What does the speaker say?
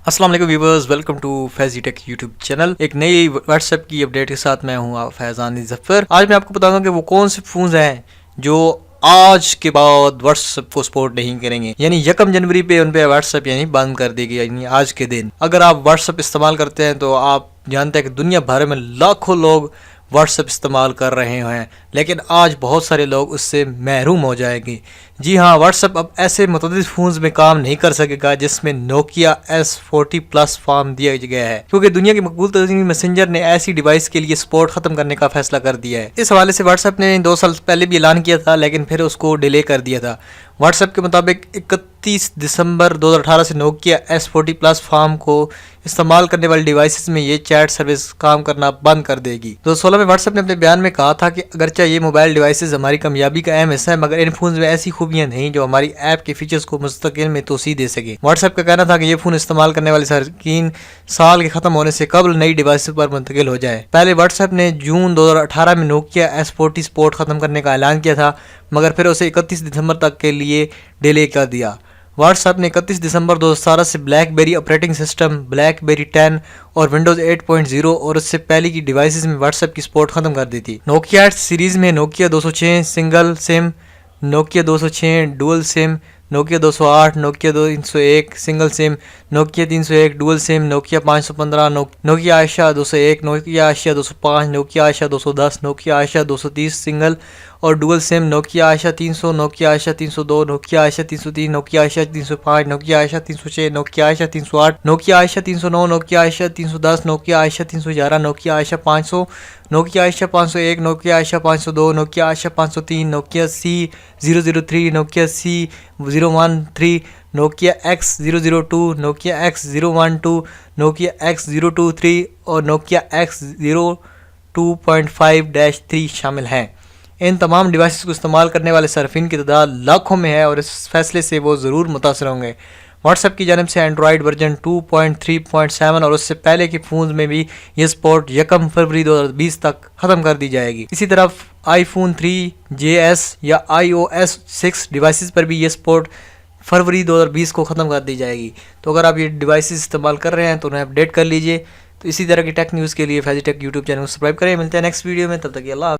السلام علیکم viewers, welcome to Faizi tech YouTube channel. ایک نئی واٹس ایپ کی اپڈیٹ کے ساتھ میں ہوں فیضان ظفر۔ آج میں آپ کو بتاؤں گا کہ وہ کون سے فونز ہیں جو آج کے بعد واٹس ایپ کو سپورٹ نہیں کریں گے، یعنی 1 جنوری پہ ان پہ واٹس ایپ یعنی بند کر دے گی، یعنی آج کے دن۔ اگر آپ واٹس ایپ استعمال کرتے ہیں تو آپ جانتے ہیں کہ دنیا بھر میں لاکھوں لوگ واٹس ایپ استعمال کر رہے ہیں، لیکن آج بہت سارے لوگ اس سے محروم ہو جائیں گے۔ جی ہاں، واٹس ایپ اب ایسے متعدد فونز میں کام نہیں کر سکے گا جس میں نوکیا S40+ فارم دیا گیا ہے، کیونکہ دنیا کے مقبول ترین میسنجر نے ایسی ڈیوائس کے لیے سپورٹ ختم کرنے کا فیصلہ کر دیا ہے۔ اس حوالے سے واٹس ایپ نے 2 سال پہلے بھی اعلان کیا تھا، لیکن پھر اس کو ڈیلے کر دیا تھا۔ واٹس ایپ کے مطابق 31 دسمبر 2018 سے نوکیا S40+ فارم کو استعمال کرنے والی ڈیوائسز میں یہ چیٹ سروس کام کرنا بند کر دے گی۔ 2016 میں واٹس ایپ نے اپنے بیان میں کہا تھا کہ اگرچہ یہ موبائل ڈیوائسز ہماری کامیابی کا اہم حصہ ہے، مگر ان فونز میں ایسی خوبیاں نہیں جو ہماری ایپ کے فیچرز کو مستقل میں توسیع دے سکے۔ واٹس ایپ کا کہنا تھا کہ یہ فون استعمال کرنے والے صارفین سال کے ختم ہونے سے قبل نئی ڈیوائسز پر منتقل ہو جائے۔ پہلے واٹس ایپ نے جون 2018 میں نوکیا S40 سپورٹ ختم کرنے کا اعلان کیا تھا، مگر پھر اسے 31 دسمبر تک کے لیے ڈیلے کر دیا۔ واٹس ایپ نے 31 دسمبر 2017 سے بلیک بیری آپریٹنگ سسٹم، بلیک بیری 10 اور ونڈوز 8.0 اور اس سے پہلے کی ڈیوائسز میں واٹس ایپ کی سپورٹ ختم کر دی تھی۔ نوکیا سیریز میں نوکیا 206 سنگل سم، نوکیا 206 ڈوئل سم، نوکیا 208، نوکیا 301 سنگل سم، نوکیا 301 ڈوئل سم، نوکیا 515، نوکیا عائشہ 201، نوکیا عائشہ 205، نوکیا عائشہ 210، نوکیا عائشہ 230 سنگل اور ڈوئل سم، نوکیا عائشہ 300، نوکیا عائشہ 302، نوکیا عائشہ 303، نوکیا عائشہ 305، نوکیا عائشہ 306، نوکیا عائشہ 308، نوکیا عائشہ 309، نوکیا عائشہ 310، نوکیا عائشہ 311، Nokia عائشہ 500، Nokia عائشہ 501، Nokia عائشہ 502، Nokia عائشہ 503، Nokia C003، Nokia C013، Nokia X002، Nokia X012، Nokia X023 اور Nokia X02.5-3 شامل ہیں۔ ان تمام devices کو استعمال کرنے والے صارفین کی تعداد لاکھوں میں ہے اور اس فیصلے سے وہ ضرور متاثر ہوں گے۔ واٹس ایپ کی جانب سے اینڈرائڈ ورژن 2.3.7 اور اس سے پہلے کے فونز میں بھی یہ سپورٹ 1 فروری 2020 تک ختم کر دی جائے گی۔ اسی طرح آئی فون 3GS یا iOS 6 ڈیوائسز پر بھی یہ سپورٹ فروری 2020 کو ختم کر دی جائے گی۔ تو اگر آپ یہ ڈیوائسز استعمال کر رہے ہیں تو انہیں اپڈیٹ کر لیجئے۔ تو اسی طرح کی ٹیک نیوز کے لیے فیضی ٹیک یوٹیوب چینل کو سبسکرائب کریں۔ ملتے ہیں نیکسٹ ویڈیو میں، تب تک اللہ حافظ۔